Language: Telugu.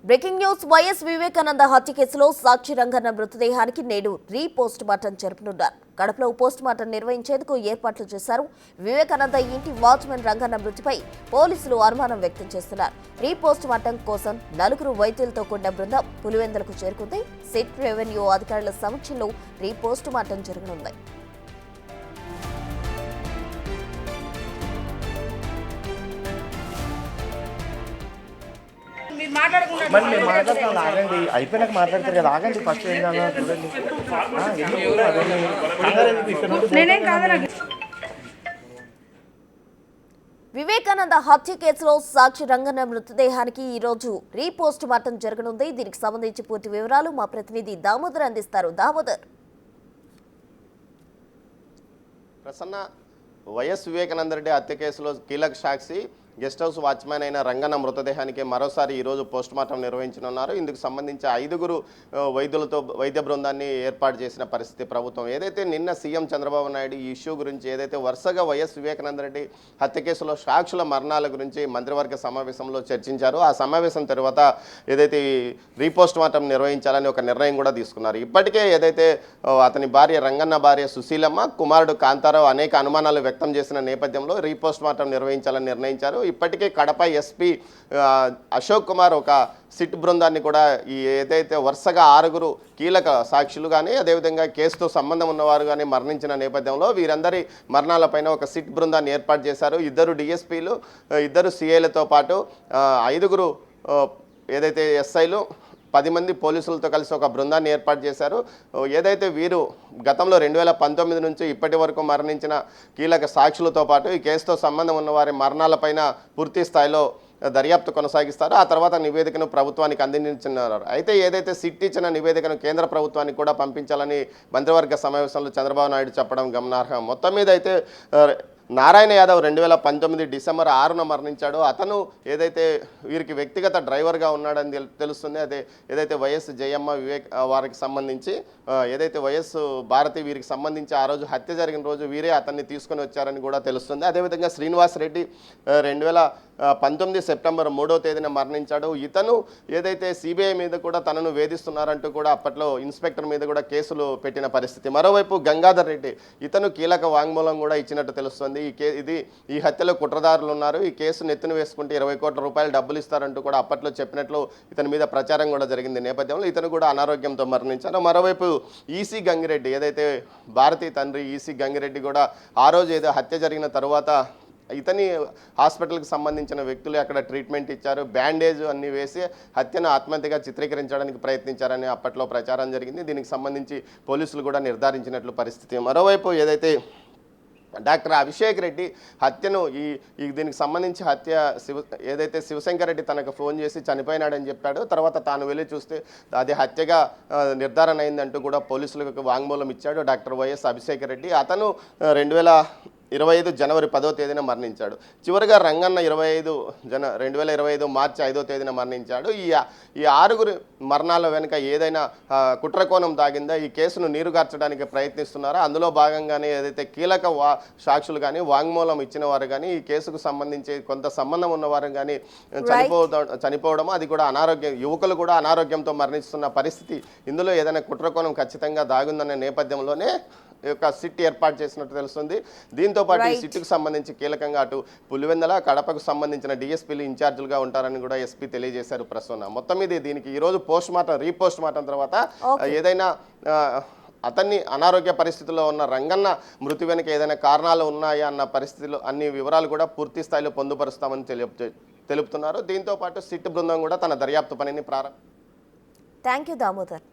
బ్రేకింగ్ న్యూస్ వైఎస్ వివేకానంద హత్య కేసులో సాక్షి రంగన్న మృతదేహానికి నేడు పోస్ట్ మార్టం జరపనున్నారు. కడపలో పోస్ట్ మార్టం నిర్వహించేందుకు ఏర్పాట్లు చేశారు. వివేకానంద ఇంటి వాచ్మెన్ రంగన్న మృతిపై పోలీసులు అనుమానం వ్యక్తం చేస్తున్నారు. పోస్ట్ మార్టం కోసం 4 వైద్యులతో కూడిన బృందం పులివెందులకు చేరుకుంది. సిట్ రెవెన్యూ అధికారుల సమక్షంలో పోస్ట్ మార్టం జరగనుంది. ఆగండి, అయిపోయినాక మాట్లాడతారు కదా. ఆగండి, ఫస్ట్ ఏం చూడండి. వివేకానంద హత్య కేసులో సాక్షి రంగన్న మృతదేహానికి ఈ రోజు పోస్ట్ మార్టం జరగనుంది. దీనికి సంబంధించి పూర్తి వివరాలు మా ప్రతినిధి దామోదర్ అందిస్తారు. దామోదర్, ప్రసన్న, వైఎస్ వివేకానంద రెడ్డి హత్య కేసులో కీలక సాక్షి గెస్ట్ హౌస్ వాచ్మెన్ అయిన రంగన్న మృతదేహానికి మరోసారి ఈరోజు పోస్ట్ మార్టం నిర్వహించనున్నారు. ఇందుకు సంబంధించి 5 వైద్యులతో వైద్య బృందాన్ని ఏర్పాటు చేసిన పరిస్థితి ప్రభుత్వం. ఏదైతే నిన్న సీఎం చంద్రబాబు నాయుడు ఈ ఇష్యూ గురించి ఏదైతే వరుసగా వైఎస్ వివేకానంద రెడ్డి హత్య కేసులో సాక్షుల మరణాల గురించి మంత్రివర్గ సమావేశంలో చర్చించారు. ఆ సమావేశం తర్వాత ఏదైతే రీపోస్ట్ మార్టం నిర్వహించాలని ఒక నిర్ణయం కూడా తీసుకున్నారు. ఇప్పటికే ఏదైతే అతని భార్య రంగన్న భార్య సుశీలమ్మ, కుమారుడు కాంతారావు అనేక అనుమానాలు వ్యక్తం చేసిన నేపథ్యంలో రీపోస్ట్ మార్టం నిర్వహించాలని నిర్ణయించారు. ఇప్పటికే కడప ఎస్పీ అశోక్ కుమార్ ఒక సిట్ బృందాన్ని కూడా ఏదైతే వరుసగా 6 కీలక సాక్షులు కానీ అదేవిధంగా కేసుతో సంబంధం ఉన్నవారు కానీ మరణించిన నేపథ్యంలో వీరందరి మరణాలపైన ఒక సిట్ బృందాన్ని ఏర్పాటు చేశారు. 2 డిఎస్పీలు, 2 సిఐలతో పాటు 5 ఏదైతే ఎస్ఐలు, 10 మంది పోలీసులతో కలిసి ఒక బృందాన్ని ఏర్పాటు చేశారు. ఏదైతే వీరు గతంలో 2019 నుంచి ఇప్పటి వరకు మరణించిన కీలక సాక్షులతో పాటు ఈ కేసుతో సంబంధం ఉన్న వారి మరణాలపైన పూర్తి స్థాయిలో దర్యాప్తు కొనసాగిస్తారు. ఆ తర్వాత నివేదికను ప్రభుత్వానికి అందించినారు. అయితే ఏదైతే సిట్ ఇచ్చిన నివేదికను కేంద్ర ప్రభుత్వానికి కూడా పంపించాలని మంత్రివర్గ సమావేశంలో చంద్రబాబు నాయుడు చెప్పడం గమనార్హం. మొత్తం మీద అయితే నారాయణ యాదవ్ 2019 డిసెంబర్ 6న మరణించాడు. అతను ఏదైతే వీరికి వ్యక్తిగత డ్రైవర్గా ఉన్నాడని తెలుస్తుంది. అదే ఏదైతే వైఎస్ జయమ్మ వివేక్ వారికి సంబంధించి ఏదైతే వైఎస్ భారతి వీరికి సంబంధించి ఆ రోజు హత్య జరిగిన రోజు వీరే అతన్ని తీసుకొని వచ్చారని కూడా తెలుస్తుంది. అదేవిధంగా శ్రీనివాస్ రెడ్డి 2019 సెప్టెంబర్ 3వ తేదీన మరణించాడు. ఇతను ఏదైతే సిబిఐ మీద కూడా తనను వేధిస్తున్నారంటూ కూడా అప్పట్లో ఇన్స్పెక్టర్ మీద కూడా కేసులు పెట్టిన పరిస్థితి. మరోవైపు గంగాధర్ రెడ్డి ఇతను కీలక వాంగ్మూలం కూడా ఇచ్చినట్టు తెలుస్తుంది. ఈ హత్యలో కుట్రదారులు ఉన్నారు, ఈ కేసును ఎత్తున వేసుకుంటే 20 కోట్ల రూపాయలు డబ్బులు ఇస్తారంటూ కూడా అప్పట్లో చెప్పినట్లు ఇతని మీద ప్రచారం కూడా జరిగింది. నేపథ్యంలో ఇతను కూడా అనారోగ్యంతో మరణించారు. మరోవైపు ఈసీ గంగిరెడ్డి, ఏదైతే భారతీ తండ్రి ఈసీ గంగిరెడ్డి కూడా ఆ రోజు ఏదో హత్య జరిగిన తర్వాత ఇతని హాస్పిటల్కి సంబంధించిన వ్యక్తులు అక్కడ ట్రీట్మెంట్ ఇచ్చారు, బ్యాండేజ్ అన్నీ వేసి హత్యను ఆత్మహత్యగా చిత్రీకరించడానికి ప్రయత్నించారని అప్పట్లో ప్రచారం జరిగింది. దీనికి సంబంధించి పోలీసులు కూడా నిర్ధారించినట్లు పరిస్థితి. మరోవైపు ఏదైతే డాక్టర్ అభిషేక్ రెడ్డి హత్యను దీనికి సంబంధించి ఏదైతే శివశంకర్ రెడ్డి తనకు ఫోన్ చేసి చనిపోయినాడని చెప్పాడు. తర్వాత తాను వెళ్ళి చూస్తే అది హత్యగా నిర్ధారణ అయిందంటూ కూడా పోలీసులకు వాంగ్మూలం ఇచ్చాడు డాక్టర్ వైఎస్ అభిషేక్ రెడ్డి. అతను 2025 జనవరి 10వ తేదీన మరణించాడు. చివరిగా రంగన్న 2025 మార్చి 5వ తేదీన మరణించాడు. ఈ 6 మరణాల వెనుక ఏదైనా కుట్రకోణం దాగిందా, ఈ కేసును నీరుగార్చడానికి ప్రయత్నిస్తున్నారా, అందులో భాగంగానే ఏదైతే కీలక సాక్షులు కానీ వాంగ్మూలం ఇచ్చిన వారు కానీ ఈ కేసుకు సంబంధించి కొంత సంబంధం ఉన్నవారు కానీ చనిపోవడం, అది కూడా యువకులు కూడా అనారోగ్యంతో మరణిస్తున్న పరిస్థితి. ఇందులో ఏదైనా కుట్రకోణం ఖచ్చితంగా దాగుందనే నేపథ్యంలోనే యొక్క సిట్ ఏర్పాటు చేసినట్టు తెలుస్తుంది. దీంతో పాటు ఈ సిట్కు సంబంధించి కీలకంగా అటు పులివెందల, కడపకు సంబంధించిన డిఎస్పీలు ఇన్ఛార్జీలుగా ఉంటారని కూడా ఎస్పీ తెలియజేశారు. ప్రసన్న, మొత్తం మీద దీనికి ఈరోజు రీపోస్ట్ మార్టం తర్వాత ఏదైనా అతన్ని అనారోగ్య పరిస్థితుల్లో ఉన్న రంగన్న మృతి వెనుక ఏదైనా కారణాలు ఉన్నాయా అన్న పరిస్థితుల్లో అన్ని వివరాలు కూడా పూర్తి స్థాయిలో పొందుపరుస్తామని తెలుపుతున్నారు. దీంతో పాటు సిట్ బృందం కూడా తన దర్యాప్తు పనిని థ్యాంక్ యూ దామోదర్.